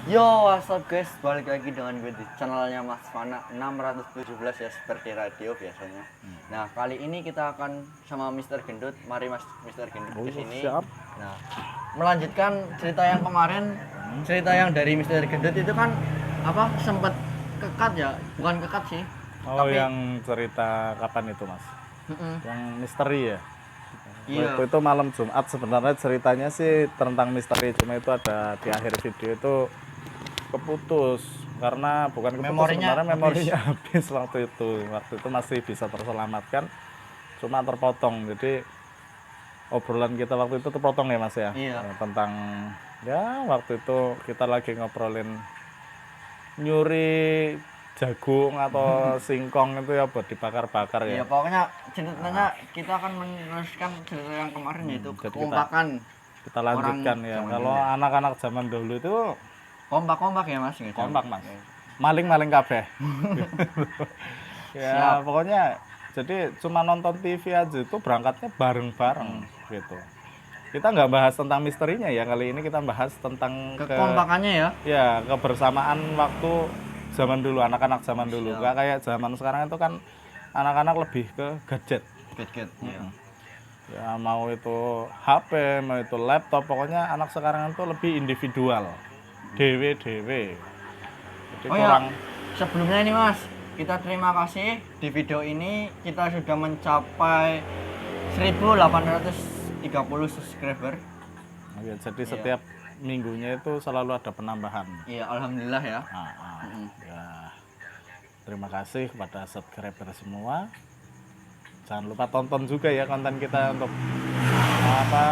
Yo, what's up guys? Balik lagi dengan gue di channelnya Mas Fana 617 ya, seperti radio biasanya. Nah, kali ini kita akan sama Mr. Gendut. Mari Mas Mr. Gendut ke sini. Siap. Nah, melanjutkan cerita yang kemarin, cerita yang dari Mr. Gendut itu kan apa sempat kekat ya? Bukan kekat sih. Oh, tapi yang cerita kapan itu, Mas? Mm-mm. Yang misteri ya? Iya. Waktu itu malam Jumat sebenarnya ceritanya sih tentang misteri, cuma itu ada di akhir video itu keputus karena bukan keputus, Memorinya sebenarnya memorinya habis waktu itu masih bisa terselamatkan, cuma terpotong. Jadi obrolan kita waktu itu terpotong ya, Mas ya. Iya. Tentang ya waktu itu kita lagi ngobrolin nyuri jagung atau singkong itu ya buat dibakar-bakar Iya, ya. pokoknya ceritanya kita akan meneruskan cerita yang kemarin yaitu jadi kekompakan. Kita lanjutkan Orang ya. zaman Kalau dulu. anak-anak zaman dulu itu Kompak-kompak ya Mas gitu. kompak, Mas. Maling-maling kabeh. Ya, Siap. pokoknya jadi cuma nonton TV aja itu berangkatnya bareng-bareng gitu. Kita nggak bahas tentang misterinya ya, kali ini kita bahas tentang Kekompakannya ya. ya kebersamaan waktu zaman dulu, anak-anak zaman dulu. Siap. Nggak kayak zaman sekarang itu kan anak-anak lebih ke gadget. Get. Iya. Ya mau itu HP, mau itu laptop, pokoknya anak sekarang itu lebih individual. Dewe-dewe. Jadi Oh kurang ya, sebelumnya ini Mas, kita terima kasih di video ini kita sudah mencapai 1830 subscriber. ya, jadi setiap minggunya itu selalu ada penambahan. Iya, alhamdulillah ya. Ya, terima kasih kepada subscriber semua. Jangan lupa tonton juga ya konten kita untuk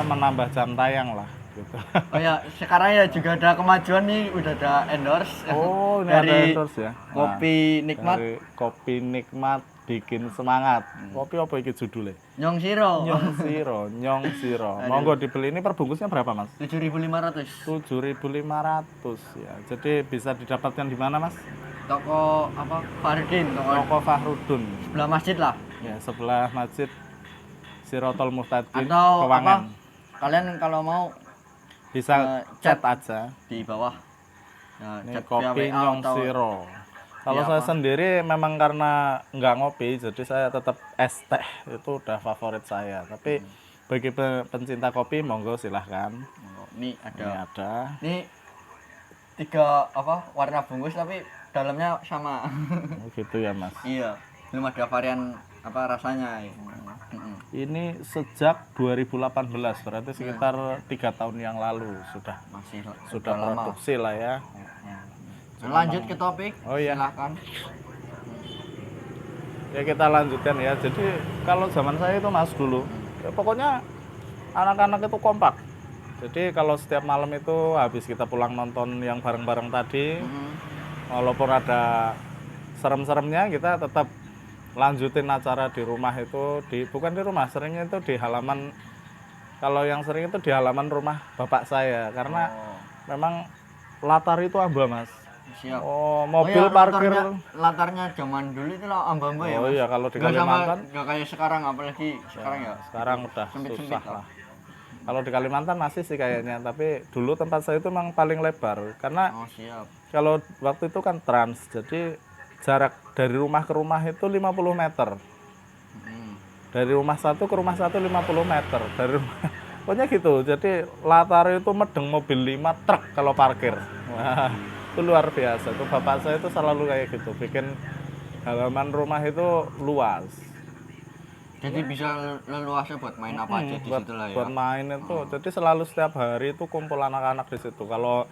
menambah jam tayang lah gitu. Oh ya, sekarang ya juga ada kemajuan nih, udah ada endorse Oh, ini dari ada endorse ya. Kopi Nikmat Dari Kopi Nikmat bikin semangat. Kopi apa iki judulnya? Nyong Siro. Nyong Siro. Monggo dibeli. Ini perbungkusnya berapa, Mas? 7.500. 7.500 ya. Jadi bisa didapatkan di mana, Mas? Toko apa? Fardin, Toko Fahrudun. sebelah masjid lah. Ya, sebelah Masjid Sirotol Muhtadin, Atau Kewangan. kalian kalau mau Bisa chat aja. di bawah. Nah, Ini chat via Kopi WA Nyong atau Siro. Kalau Iya, saya apa? sendiri memang karena nggak ngopi, jadi saya tetap es teh itu udah favorit saya. Tapi bagi pencinta kopi, monggo silahkan. Ini Ini ada. ada. Ini 3 warna bungkus tapi dalamnya sama. Oh, gitu ya, Mas. Iya, belum ada varian rasanya. Ini sejak 2018, berarti sekitar 3 tahun yang lalu sudah Sudah lama. produksi lah ya. Lanjut ke topik. Oh iya. Silakan. Ya kita lanjutkan ya. Jadi kalau zaman saya itu Mas dulu, ya pokoknya anak-anak itu kompak. Jadi kalau setiap malam itu habis kita pulang nonton yang bareng-bareng tadi, walaupun ada serem-seremnya, kita tetap lanjutin acara di rumah itu, bukan di rumah, seringnya itu di halaman. Kalau yang sering itu di halaman rumah bapak saya, karena memang latar itu amba, Mas. Siap. Oh, mobil ya, parkir. Latarnya zaman dulu itu lah amba-amba ya. Oh Mas? iya, kalau di Nggak Kalimantan nggak kayak sekarang, apalagi sekarang ya. sekarang udah Sempit-sempit susah lah. Kalau di Kalimantan masih sih kayaknya, tapi dulu tempat saya itu memang paling lebar. Karena Oh, siap. kalau waktu itu kan trans, jadi jarak dari rumah ke rumah itu 50 meter. Dari rumah satu ke rumah satu 50 meter. Dari rumah, pokoknya gitu. Jadi latar itu medeng mobil 5 truk kalau parkir. Wah, itu luar biasa. Itu bapak saya itu selalu kayak gitu, bikin halaman rumah itu luas. Jadi bisa leluasa buat main apa aja di situ lah ya. Buat main itu, jadi selalu setiap hari itu kumpul anak-anak di situ. Kalau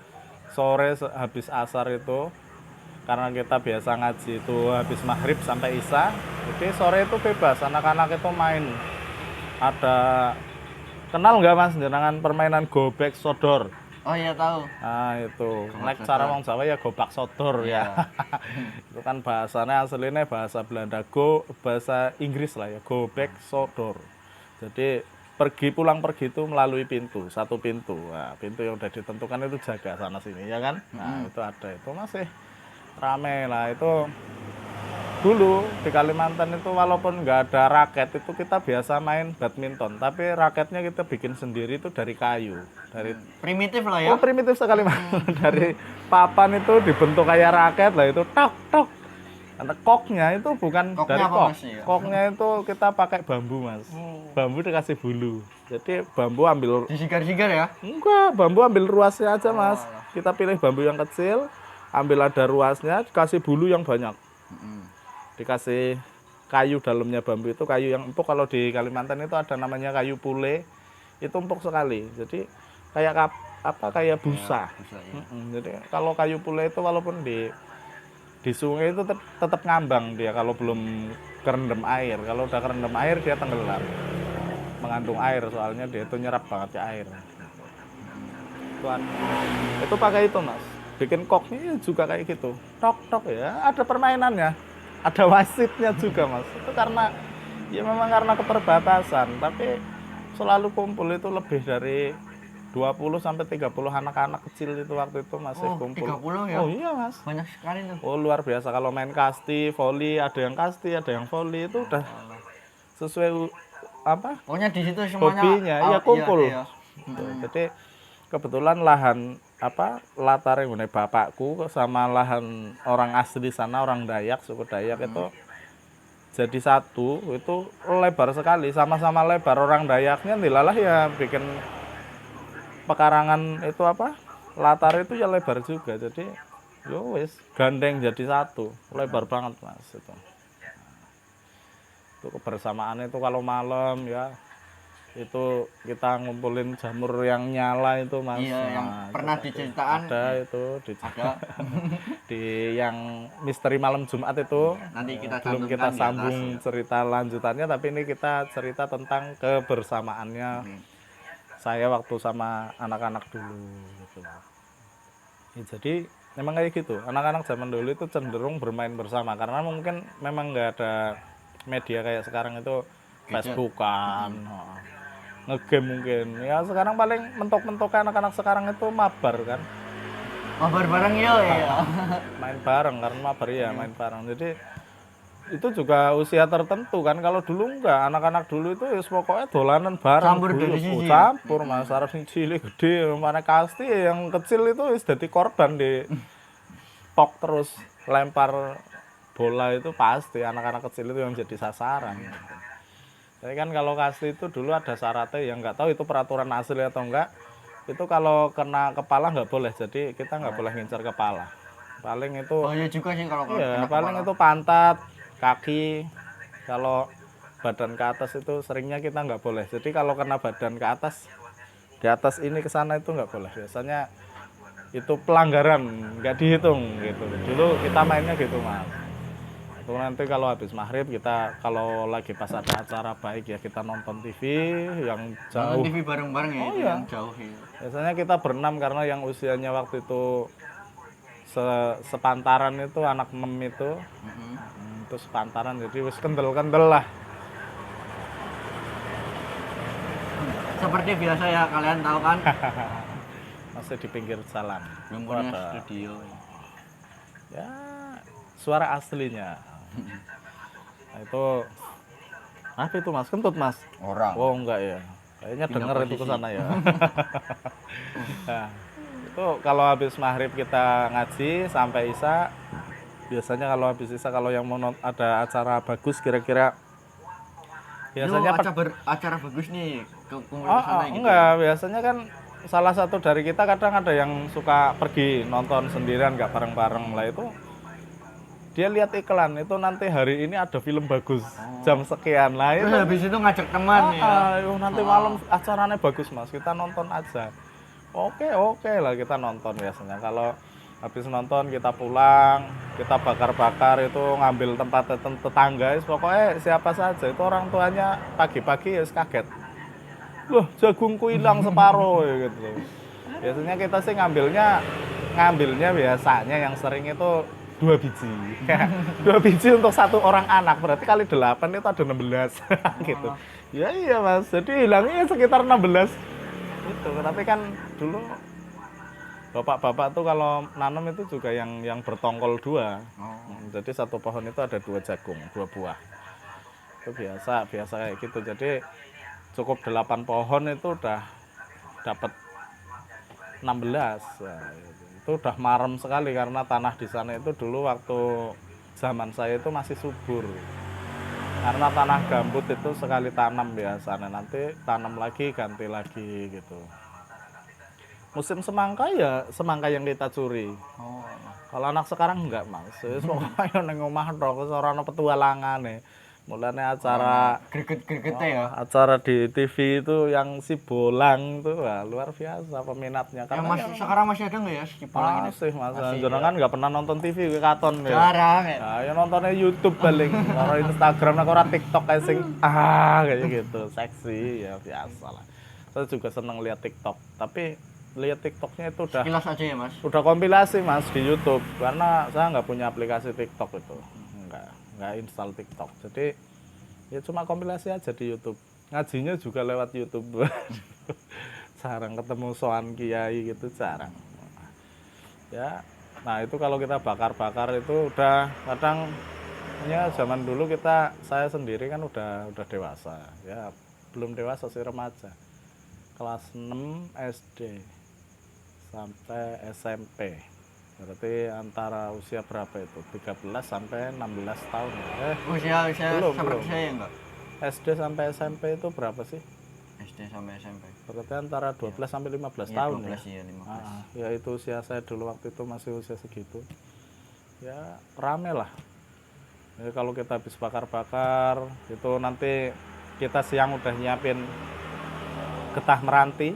sore habis asar itu, karena kita biasa ngaji itu habis maghrib sampai isya, jadi sore itu bebas, anak-anak itu main. Ada, kenal nggak Mas jenengan permainan gobek sodor? Oh iya tahu. Nah itu, nek cara wong Jawa ya gobak sodor ya. Itu kan bahasanya aslinya bahasa Belanda, bahasa Inggris lah ya, gobek sodor. Jadi pulang pergi itu melalui pintu, satu pintu. Nah, pintu yang udah ditentukan itu jaga sana sini ya kan. Nah itu ada, itu masih rame lah itu. dulu di Kalimantan itu walaupun nggak ada raket itu kita biasa main badminton, tapi raketnya kita bikin sendiri itu dari kayu, dari Primitif lah ya. oh primitif sekali mas. Dari papan itu dibentuk kayak raket lah itu tok tok. Karena koknya itu bukan Koknya dari apa, kok, Mas, ya? koknya itu kita pakai bambu mas, bambu dikasih bulu. Jadi bambu ambil Disigar-sigar ya. enggak, bambu ambil ruasnya aja mas. alah. Kita pilih bambu yang kecil, ambil ada ruasnya, kasih bulu yang banyak. Dikasih kayu dalamnya bambu itu kayu yang empuk. Kalau di Kalimantan itu ada namanya kayu pule, itu empuk sekali. Jadi kayak kayak busa. Bisa, ya. Jadi kalau kayu pule itu walaupun di sungai itu tetap ngambang dia kalau belum kerendam air. Kalau udah kerendam air dia tenggelam, mengandung air soalnya dia itu nyerap banget ya air. Itu pakai itu mas, bikin koknya juga kayak gitu, tok tok ya, ada permainannya. Ada wasitnya juga mas, itu karena ya memang karena keterbatasan, tapi selalu kumpul itu lebih dari 20 sampai 30 anak-anak kecil itu waktu itu masih Oh, kumpul. 30 ya? Oh iya mas. Banyak sekali tuh. Oh luar biasa, kalau main kasti, voli, ada yang kasti, ada yang voli, itu udah sesuai apa Pokoknya di situ semuanya hobinya, iya kumpul. iya. Jadi kebetulan lahan latar yang punya bapakku sama lahan orang asli sana, orang Dayak, suku Dayak itu jadi satu, itu lebar sekali, sama-sama lebar. Orang Dayaknya dilalah ya bikin pekarangan itu latar itu ya lebar juga. Jadi yo wis gandeng jadi satu, lebar banget mas itu. Itu kebersamaan itu kalau malam ya, itu kita ngumpulin jamur yang nyala itu mas. Iya, yang pernah diceritaan. Ada itu Ada. di yang misteri malam Jumat itu. Nanti kita Belum cantumkan kita di sambung atas, ya. cerita lanjutannya, tapi ini kita cerita tentang kebersamaannya saya waktu sama anak-anak dulu gitu. Ya, jadi memang kayak gitu, anak-anak zaman dulu itu cenderung bermain bersama karena mungkin memang nggak ada media kayak sekarang itu Facebookan, ngegame mungkin. Ya sekarang paling mentok-mentok anak-anak sekarang itu mabar kan. Mabar bareng ya. Main bareng karena mabar ya, main bareng. Jadi itu juga usia tertentu kan. Kalau dulu enggak, anak-anak dulu itu ya pokoknya dolanan bareng. Campur dari sisi. Campur mas, arep sing cilik gede, mana kasti yang kecil itu wis dadi korban di tok terus lempar bola itu pasti anak-anak kecil itu yang jadi sasaran. Jadi kan kalau kasti itu dulu ada syaratnya yang nggak tahu itu peraturan asli atau enggak. Itu kalau kena kepala nggak boleh, jadi kita nggak boleh ngincar kepala. Paling itu Oh iya juga sih kalau iya, kena paling kepala. itu pantat, kaki. Kalau badan ke atas itu seringnya kita nggak boleh. Jadi kalau kena badan ke atas, di atas ini ke sana itu nggak boleh. Biasanya itu pelanggaran, nggak dihitung gitu. Dulu kita mainnya gitu mas. Itu nanti kalau habis maghrib kita kalau lagi pas ada acara baik ya kita nonton TV yang Nonton jauh. TV bareng-bareng ya, Oh itu iya. yang jauh ya. Biasanya kita berenam karena yang usianya waktu itu sepantaran itu anak 6 itu. Terus sepantaran jadi wis kendel-kendel lah. Seperti biasa ya, kalian tahu kan? Masih di pinggir jalan. Belum Itu punya ada studio. ya suara aslinya. Nah, itu apa itu mas? Kentut mas? Orang. Oh enggak ya. Kayaknya Pindah denger itu ke posisi. sana ya. Nah, itu kalau habis maghrib kita ngaji sampai isya. Biasanya kalau habis isya kalau yang mau ada acara bagus kira-kira biasanya acara bagus nih ke kumpul Oh, sana gitu. enggak, biasanya kan salah satu dari kita kadang ada yang suka pergi nonton sendirian nggak bareng-bareng lah itu. Dia lihat iklan itu nanti hari ini ada film bagus jam sekian lah itu. Terus habis itu ngajak teman ya. Ayo, nanti malam acaranya bagus mas, kita nonton aja. Oke lah kita nonton biasanya. Kalau habis nonton kita pulang, kita bakar-bakar itu ngambil tempat tetangga, pokoknya siapa saja itu orang tuanya pagi-pagi ya kaget. Loh jagungku hilang separuh ya gitu. Biasanya kita sih ngambilnya biasanya yang sering itu 2 biji. 2 biji untuk 1 orang anak, berarti kali 8 itu ada 16 gitu. Ya iya mas, jadi hilangnya sekitar 16 itu. Tapi kan dulu Bapak-bapak tuh kalau nanam itu juga yang bertongkol 2. Oh. Jadi satu pohon itu ada 2 jagung, 2 buah. Itu biasa kayak gitu. Jadi cukup 8 pohon itu udah dapat 16. Nah, itu udah marem sekali karena tanah di sana itu dulu waktu zaman saya itu masih subur. Karena tanah gambut itu sekali tanam biasanya, nanti tanam lagi ganti lagi gitu. Musim semangka ya semangka yang kita curi. Oh. Kalau anak sekarang enggak mas, wis pokoknya neng omah tok, ora ono petualangane. Mulane acara Greget-greget ya. acara di TV itu yang si bolang tuh wah, luar biasa peminatnya. Ya Karena Mas, sekarang masih ada nggak ya si bolang ini? masih mas, Masih, jenengan nggak pernah nonton TV ke katon ya. Jarang ya. Nah, ya nontonnya YouTube paling, kalau Instagram lah, orang TikTok kayak sing kayak gitu, seksi ya biasa lah. Saya juga seneng lihat TikTok, tapi lihat TikToknya itu udah Sekilas aja ya Mas. kompilasi mas di YouTube, karena saya nggak punya aplikasi TikTok itu, nggak install TikTok, jadi ya cuma kompilasi aja di YouTube. Ngajinya juga lewat YouTube. Jarang ketemu soan kiai gitu, jarang. Ya, nah itu kalau kita bakar-bakar itu udah kadang ya zaman dulu saya sendiri kan udah dewasa, ya belum dewasa sih, remaja, kelas 6 SD sampai SMP, berarti antara usia berapa itu, 13 sampai 16 tahun. Usia belum. seperti saya enggak? SD sampai SMP itu berapa sih? SD sampai SMP. Berarti antara 12 sampai 15 Ya, tahun 12 ya. ya, 15. Ya itu usia saya dulu waktu itu masih usia segitu. Ya rame lah. Jadi kalau kita habis bakar-bakar itu nanti kita siang udah nyiapin getah meranti.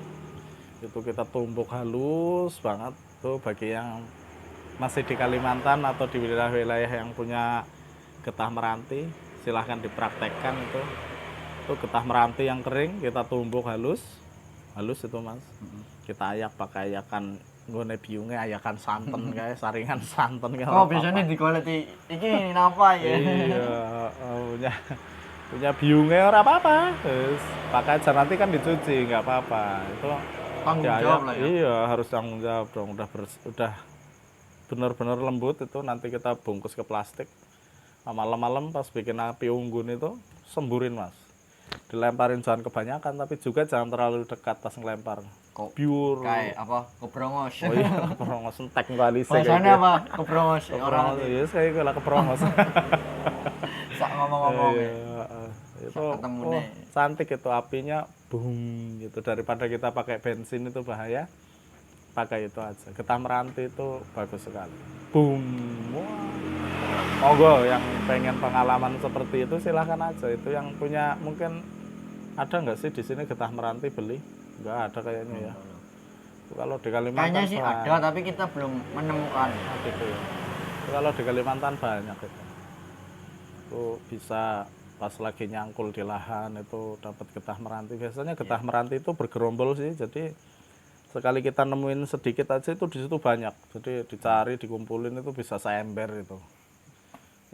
Itu kita tumbuk halus banget tuh, bagi yang masih di Kalimantan atau di wilayah-wilayah yang punya getah meranti silahkan dipraktekkan itu getah meranti yang kering kita tumbuk halus itu mas. Kita ayak pakai ayakan nggone biunge, ayakan santen kayak saringan santen kayak. Oh biasanya di kualiti ini apa ya? Iya, punya biunge ora apa-apa, terus pakai aja, nanti kan dicuci nggak apa-apa, itu Tanggung jawab lah ya. Iya harus tanggung jawab dong, udah benar-benar lembut itu nanti kita bungkus ke plastik. Malam-malam pas bikin api unggun itu semburin mas, dilemparin jangan kebanyakan, tapi juga jangan terlalu dekat pas ngelempar. Kok Biur kayak apa? Kebrongos. oh iya keprongos entek bali sih Bahasanya apa? Kebrongos. Orang iya saya kira keprongos. sak ngomong-ngomong ya. Itu ketemu nih. cantik itu apinya, boom gitu. Daripada kita pakai bensin itu bahaya, pakai itu aja. Getah meranti itu bagus sekali, boom. Wah. Monggo yang pengen pengalaman seperti itu silahkan aja. Itu yang punya mungkin ada nggak sih di sini getah meranti beli? Nggak ada kayaknya ya. Itu kalau di Kalimantan Kayaknya sih banyak. ada tapi kita belum menemukan. Gitu ya. Itu kalau di Kalimantan banyak itu. Itu bisa pas lagi nyangkul di lahan itu dapat getah meranti. Biasanya getah meranti itu bergerombol sih, jadi sekali kita nemuin sedikit aja itu di situ banyak. Jadi dicari, dikumpulin itu bisa seember itu.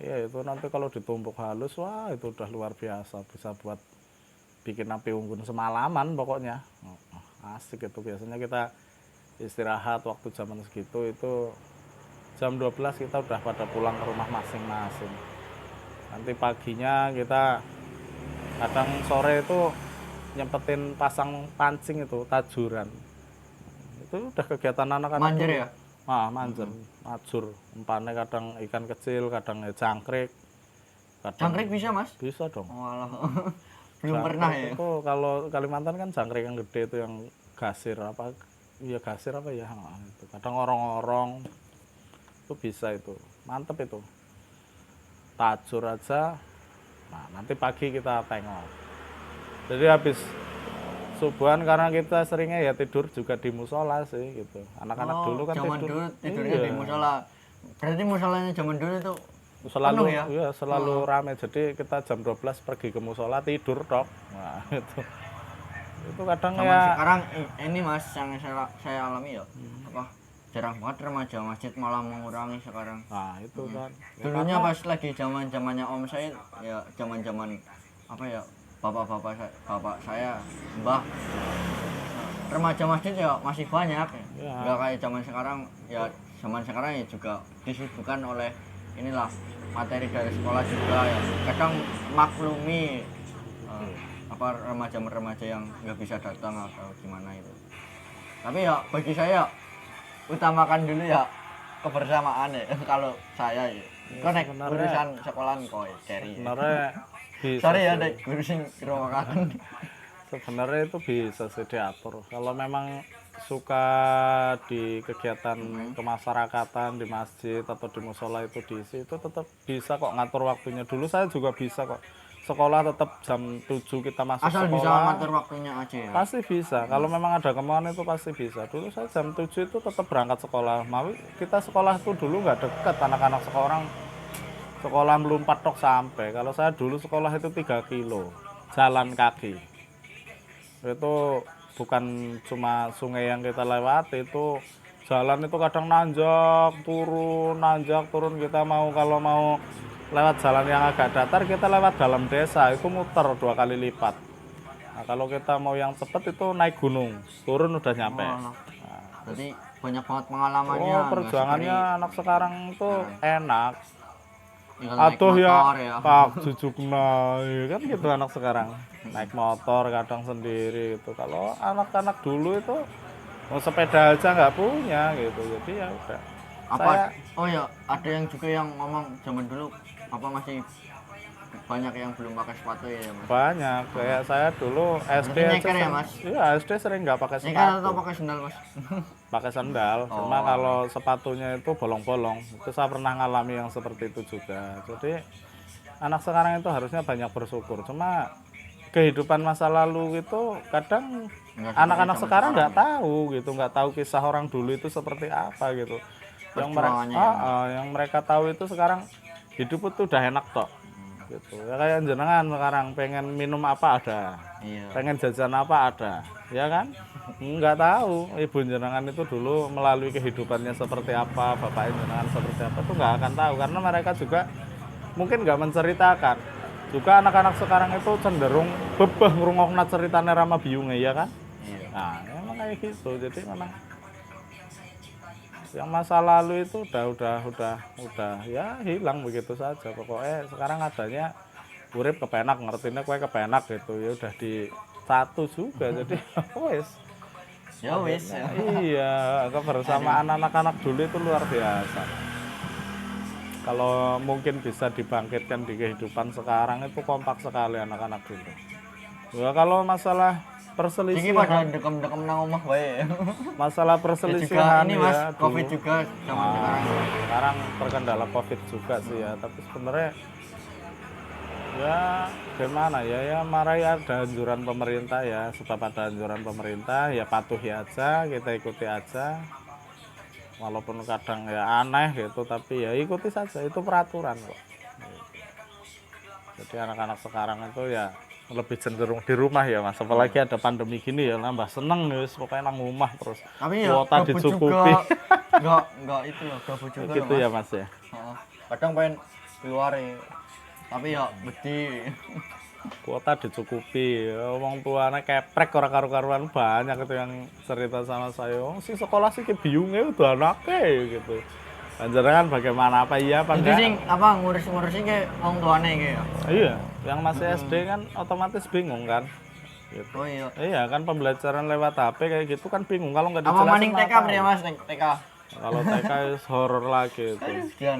Iya itu nanti kalau ditumbuk halus, wah itu udah luar biasa, bisa buat bikin api unggun semalaman pokoknya. Asik itu. Biasanya kita istirahat waktu zaman segitu itu jam 12 kita udah pada pulang ke rumah masing-masing. Nanti paginya kita kadang sore itu nyempetin pasang pancing itu tajuran. Itu udah kegiatan anak-anak. Manjer ya? Manjer, majur. Umpannya kadang ikan kecil, kadang jangkrik. Jangkrik bisa mas? Bisa dong. Walah. Belum pernah ya? Itu kalau Kalimantan kan jangkrik yang gede itu yang gasir apa? Iya gasir apa ya? Itu kadang orong-orong itu bisa itu, mantep itu. Tajur aja. Nah nanti pagi kita tengok. Jadi habis subuhan karena kita seringnya ya tidur juga di musola sih gitu. Anak-anak dulu kan zaman tidur. dulu tidurnya di musola. Berarti musolanya zaman dulu itu Selalu penuh ya? Iya, selalu rame. Jadi kita jam 12 pergi ke musola tidur tok. Nah, itu kadang zaman ya sekarang ini mas yang saya alami ya apa jarang banget remaja masjid malah mengurangi sekarang. nah itu kan. Ya, Dulunya pas lagi zaman-zamannya om saya ya zaman-zaman apa ya bapak saya mbah remaja masjid ya masih banyak ya. Ya. Nggak kayak zaman sekarang ya, zaman sekarang ya juga disibukkan oleh inilah materi dari sekolah juga ya, kadang maklumi apa remaja-remaja yang nggak bisa datang atau gimana itu. Tapi ya bagi saya utamakan dulu ya kebersamaan ya kalau saya ya. Kau naik sebenarnya- urusan sekolahan koi carry. Sebenarnya bisa Sorry ya sih. dek urusin kerowakan. Sebenarnya itu bisa sih diatur. Kalau memang suka di kegiatan kemasyarakatan di masjid atau di musola itu diisi, itu tetap bisa kok ngatur waktunya. Dulu saya juga bisa kok. Sekolah tetap jam 7 kita masuk Asal bisa sekolah. ngatur waktunya aja ya. Pasti bisa. Kalau memang ada kemauan itu pasti bisa. Dulu saya jam 7 itu tetap berangkat sekolah. Mau kita sekolah itu dulu nggak dekat, anak-anak sekarang sekolah melompat tok sampai. Kalau saya dulu sekolah itu 3 kilo jalan kaki. Itu bukan cuma sungai yang kita lewati, itu jalan itu kadang nanjak turun. Kita kalau mau lewat jalan yang agak datar, kita lewat dalam desa itu muter 2 kali lipat. Nah, kalau kita mau yang cepat itu naik gunung, turun udah nyampe. Wah, jadi banyak banget pengalamannya. Oh, nggak perjuangannya anak sekarang itu enak. tinggal naik Atau ya motor ya. pak jujuk kan gitu anak sekarang naik motor kadang sendiri gitu. Kalau anak-anak dulu itu mau sepeda aja nggak punya gitu, jadi ya udah. Apa? Saya Oh ya, ada yang juga yang ngomong zaman dulu apa masih banyak yang belum pakai sepatu ya mas. banyak kayak saya dulu SD Berarti aja nyeker ya, sering- Mas? iya SD sering nggak pakai Ini kan atau sepatu, pakai sendal mas? pakai sandal. Cuma Oh. kalau sepatunya itu bolong-bolong, itu saya pernah ngalami yang seperti itu juga. Jadi anak sekarang itu harusnya banyak bersyukur. Cuma kehidupan masa lalu itu kadang Nggak seperti anak-anak zaman sekarang nggak tahu gitu, nggak tahu kisah orang dulu itu seperti apa gitu. Yang mereka, Perjuangannya ya. yang mereka tahu itu sekarang hidup itu udah enak tok, gitu. Ya kayak jenengan sekarang pengen minum apa ada, Iya. pengen jajan apa ada, ya kan? Nggak tahu ibu jenengan itu dulu melalui kehidupannya seperti apa, bapak jenengan seperti apa, itu nggak akan tahu karena mereka juga mungkin nggak menceritakan. Juga anak-anak sekarang itu cenderung bebah ngrungokna ceritane Rama Biyunge, ya kan? Iya. Nah, memang kayak gitu. Jadi memang yang masa lalu itu udah ya hilang begitu saja. Pokoknya sekarang adanya urip kepenak, ngertinya kue kepenak gitu. Ya udah di satu juga. Jadi wes. Ya wis. Iya, kebersamaan anak-anak dulu itu luar biasa. Kalau mungkin bisa dibangkitkan di kehidupan sekarang itu kompak sekali anak-anak dulu. Ya kalau masalah Iki perselisihan, pada dekem-dekem nang omah wae. masalah Ya juga perselisihan ini mas, ya covid dulu. juga zaman sekarang. Sekarang terkendala covid juga sih ya, tapi sebenarnya ya gimana ya mari ada anjuran pemerintah ya, sebab ada anjuran pemerintah ya patuhi aja, kita ikuti aja, walaupun kadang ya aneh gitu, tapi ya ikuti saja, itu peraturan kok. Jadi anak-anak sekarang itu ya lebih cenderung di rumah ya mas, apalagi ada pandemi gini ya nambah seneng ya, pokoknya nang rumah terus. Tapi ya Kuota gabut dicukupi. juga. Enggak itu loh, gabut juga Gitu loh, ya mas. mas ya. Heeh. Kadang pengen keluar ya. Tapi ya bedi. Kuota dicukupi, wong tuanya keprek ora karu-karuan, banyak itu yang cerita sama saya, oh, si sekolah sih bingung udah anaknya gitu. Panjenengan bagaimana, apa iya apa Itu enggak? sing apa ngurus-ngurusin ke wong tuane iki ya. Iya, yang masih SD kan otomatis bingung kan. Gitu. Oh iya. Iya kan pembelajaran lewat HP kayak gitu kan bingung kalau nggak Apa dijelasin. maning TK nggak ya tahu. mas, TK. Kalau TK is horor lagi itu. Dan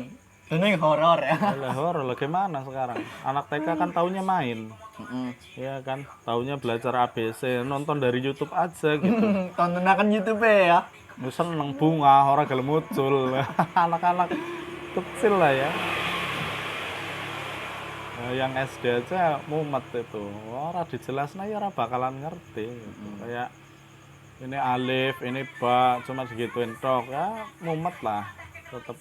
ini horor ya. Lah horor lah gimana sekarang? Anak TK kan taunya main. Heeh. Iya kan, taunya belajar ABC, nonton dari YouTube aja gitu. Tontonakan YouTube ya. Lu seneng bunga, orang gelem muncul. Anak-anak kecil lah ya. Nah, yang SD aja mumet itu. Orang dijelasnya ya ora bakalan ngerti. Gitu. Kayak ini alif, ini ba, cuma digituin tok ya mumet lah. Tetap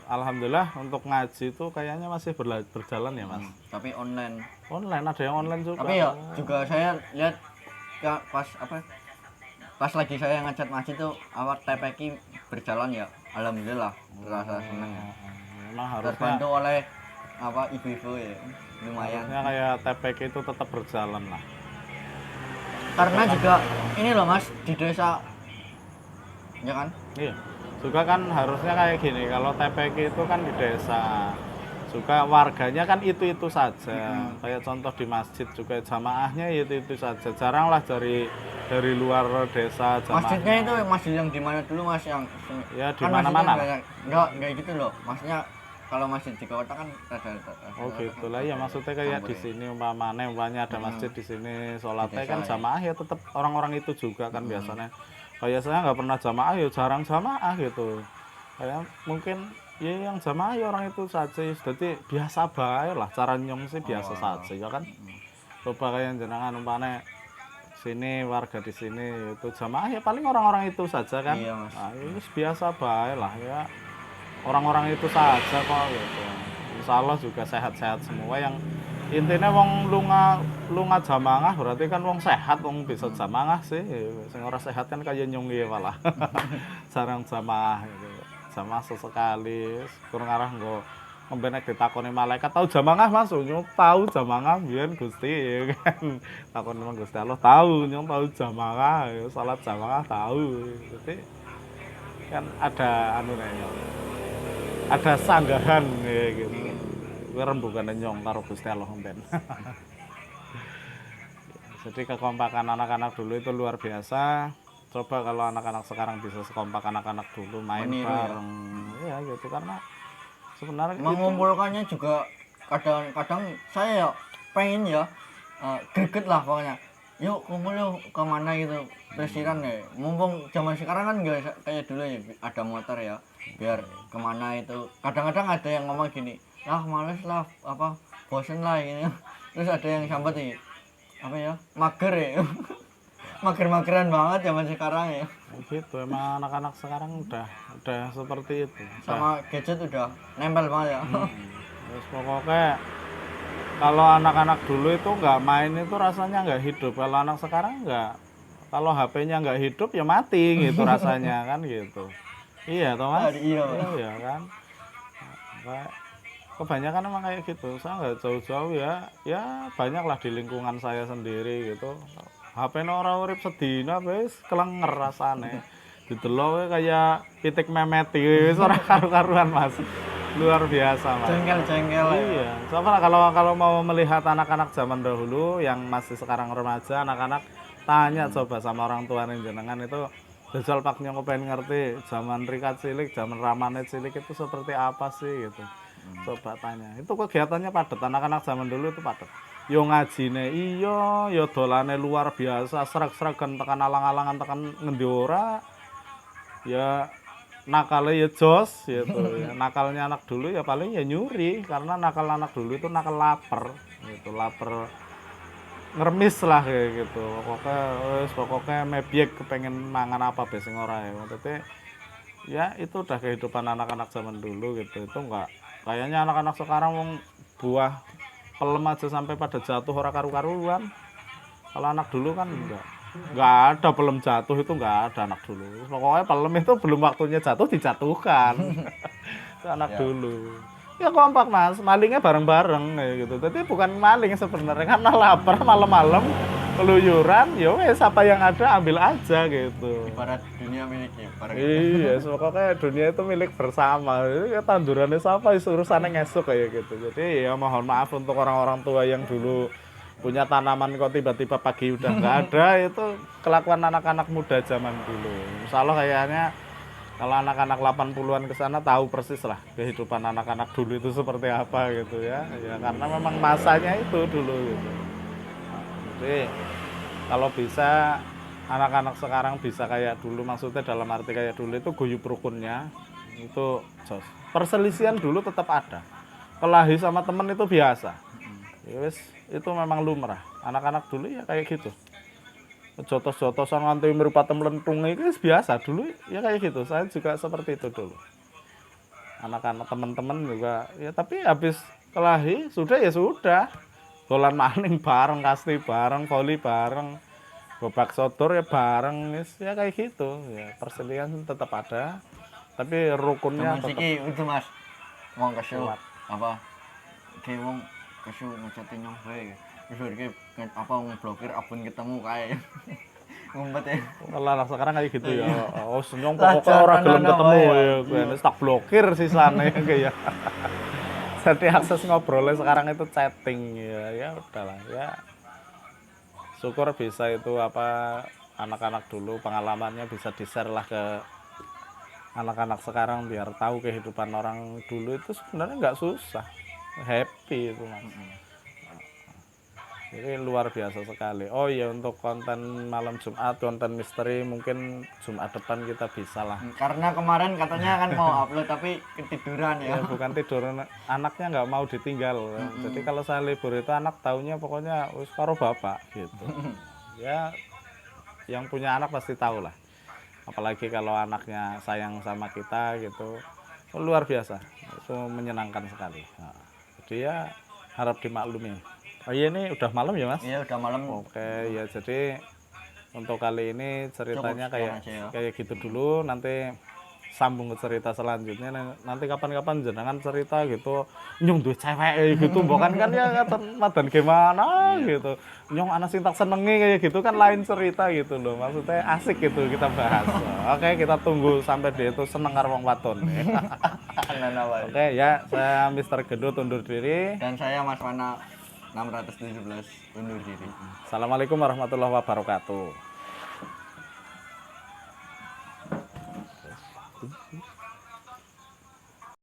alhamdulillah untuk ngaji itu kayaknya masih berjalan ya mas. Tapi online. Online ada yang online juga. Tapi ya juga saya lihat ya pas apa pas lagi saya ngecat masjid tuh awal TPQ berjalan ya, alhamdulillah terasa seneng ya. Memang harusnya Terbantu oleh apa ibu-ibu ya, lumayan. harusnya kayak TPK itu tetap berjalan lah. karena juga ini loh Mas di desa ya kan. Iya. Juga kan harusnya kayak gini, kalau TPQ itu kan di desa. Juga warganya kan itu-itu saja. Kayak contoh di masjid juga jamaahnya itu-itu saja. Jarang lah dari luar desa Masjidnya jamaahnya. itu masjid yang di mana dulu Mas yang Ya di kan mana-mana. masjidnya enggak gitu loh. Maksudnya kalau masjid di kota kan rada Oh gitu lah ya, maksudnya kayak di sini umpamanya ada masjid di sini sholatnya kan jamaah ya tetap orang-orang itu juga kan biasanya. Kayak saya nggak pernah jamaah ya jarang jamaah gitu. Kayak mungkin ya yang jamaah ya orang itu saja. Jadi biasa bae lah cara nyong sih biasa saja ya kan. Coba kayak jenengan umpamanya sini warga di sini itu jamaah ya paling orang-orang itu saja kan. Iya, Mas. Nah, itu biasa bae lah ya. Orang-orang itu saja kok gitu. Insya Allah juga sehat-sehat semua yang intinya wong lunga jamaah berarti kan wong sehat wong bisa jamaah sih sing ora sehat kan kaya nyong ya malah jarang jamaah gitu. Jamaah sesekali kurang arah nggo membenek ditakoni malaikat tahu jamaah Mas nyong tahu jamaah biyen Gusti ya kan takon nang Gusti Allah tahu nyong tahu jamaah ya salat jamaah tahu jadi kan ada anu ada sanggahan ya gitu. Kuwi rembugane nyong karo Gusti Allah mben. Jadi kekompakan anak-anak dulu itu luar biasa. Coba kalau anak-anak sekarang bisa sekompak anak-anak dulu main Meniru, bareng. Ya gitu karena sebenarnya itu mengumpulkannya juga kadang-kadang saya ya pengen ya greget lah pokoknya yuk kumpul yuk kemana gitu plesiran ya mumpung zaman sekarang kan nggak kayak dulu ya ada motor ya biar kemana itu kadang-kadang ada yang ngomong gini lah males lah apa bosen lah ini terus ada yang sambat nih apa ya mager ya mager-mageran banget zaman sekarang ya gitu emang anak-anak sekarang udah seperti itu. sama gadget udah nempel banget ya. Terus pokoknya kalau anak-anak dulu itu nggak main itu rasanya nggak hidup. Kalau anak sekarang nggak, kalau HP-nya nggak hidup ya mati gitu rasanya kan gitu. Iya, Thomas. Iya. Iya kan. Kayak kebanyakan emang kayak gitu. Saya nggak jauh-jauh ya, ya banyak lah di lingkungan saya sendiri gitu. HP ora urip sedina wis kelenger rasane. Didelok kayak pitik memet iki wis ora karu-karuan Mas. Luar biasa Mas. Jengkel-jengkel ya. Iya, soalnya kalau mau melihat anak-anak zaman dahulu yang masih sekarang remaja, anak-anak tanya coba sama orang tua jenengan itu jajal pak nyong pengen ngerti zaman Rika cilik, zaman Ramane cilik itu seperti apa sih gitu. Coba tanya. Itu kegiatannya padat, anak-anak zaman dulu itu padat. Yo ngajine iya, yo dolane luar biasa, sreg-sregan tekan alang-alangan tekan ngendi ora. Ya nakalnya ya jos gitu ya. Nakalnya anak dulu ya paling ya nyuri karena nakal anak dulu itu nakal lapar gitu, lapar ngeremis lah kayak gitu. Pokoknya mebyek kepengen mangan apa besing ora ya. Maksudnya ya itu udah kehidupan anak-anak zaman dulu gitu. Itu enggak kayaknya anak-anak sekarang wong buah pelem aja sampai pada jatuh ora karu-karuan. Kalau anak dulu kan enggak ada pelem jatuh itu enggak ada anak dulu. Pokoknya pelem itu belum waktunya jatuh dijatuhkan. Itu anak dulu. Ya kompak Mas, malingnya bareng-bareng kayak gitu. Jadi bukan maling sebenarnya karena lapar malam-malam keluyuran, ya wes apa yang ada ambil aja gitu. Ibarat dunia miliknya. Iya, pokoknya dunia itu milik bersama. Ya tandurannya siapa urusannya ngesuk kayak gitu. Jadi ya mohon maaf untuk orang-orang tua yang dulu punya tanaman kok tiba-tiba pagi udah nggak ada, itu kelakuan anak-anak muda zaman dulu. Insya Allah kayaknya kalau anak-anak 80-an ke sana tahu persis lah kehidupan anak-anak dulu itu seperti apa gitu ya. Ya karena memang masanya itu dulu gitu. Jadi kalau bisa anak-anak sekarang bisa kayak dulu, maksudnya dalam arti kayak dulu itu guyup rukunnya itu jos. Perselisihan dulu tetap ada. Kelahi sama temen itu biasa. Ya wis, itu memang lumrah. Anak-anak dulu ya kayak gitu. Jotos-jotosan nganti mripate mlentung itu biasa dulu ya kayak gitu. Saya juga seperti itu dulu. Anak-anak teman-teman juga ya, tapi habis kelahi sudah ya sudah. Dolan maning bareng, kasti bareng, voli bareng, gobak sodor ya bareng, ya kayak gitu. Ya perselisihan tetap ada, tapi rukunnya tetap itu Mas. Wong kesu apa? Ki wong kesu ngeceti nyong bae. Terus iki apa ngeblokir abon ketemu kae. Ngumpet ya. Lah sekarang kayak gitu ya. Oh, senyum Lah, pokoknya orang gelem jangan ketemu apa ya. ya. Gue wis tak blokir sisane kayak. Jadi akses ngobrolnya sekarang itu chatting ya. Ya udahlah ya. Syukur bisa itu apa anak-anak dulu pengalamannya bisa di-share lah ke anak-anak sekarang biar tahu kehidupan orang dulu itu sebenarnya nggak susah. Happy itu Mas. Jadi luar biasa sekali. Oh iya untuk konten malam Jumat, konten misteri mungkin Jumat depan kita bisa lah. Karena kemarin katanya kan mau upload tapi ketiduran Ya ya. bukan tidur, anaknya nggak mau ditinggal. Jadi kalau saya libur itu anak taunya pokoknya wis karo bapak gitu. Ya yang punya anak pasti tahu lah. Apalagi kalau anaknya sayang sama kita gitu. Luar biasa. Itu menyenangkan sekali. Nah, jadi ya harap dimaklumi. Oh iya ini udah malam ya Mas? Iya udah malam. Oke, ya jadi untuk kali ini ceritanya Cukup sekian kayak aja ya. kayak gitu dulu. Nanti sambung ke cerita selanjutnya. Nanti kapan-kapan jenengan cerita gitu, nyung duwe cewek gitu, mbok kan ya madan gimana gitu. Nyung anak sing tak senengi kayak gitu kan lain cerita gitu loh. Maksudnya asik gitu kita bahas. Oke, kita tunggu sampai dia itu seneng karo wong wadon. Oke, ya saya Mr. Gendut undur diri. Dan saya Mas Wana 617 undur diri. Assalamualaikum warahmatullahi wabarakatuh.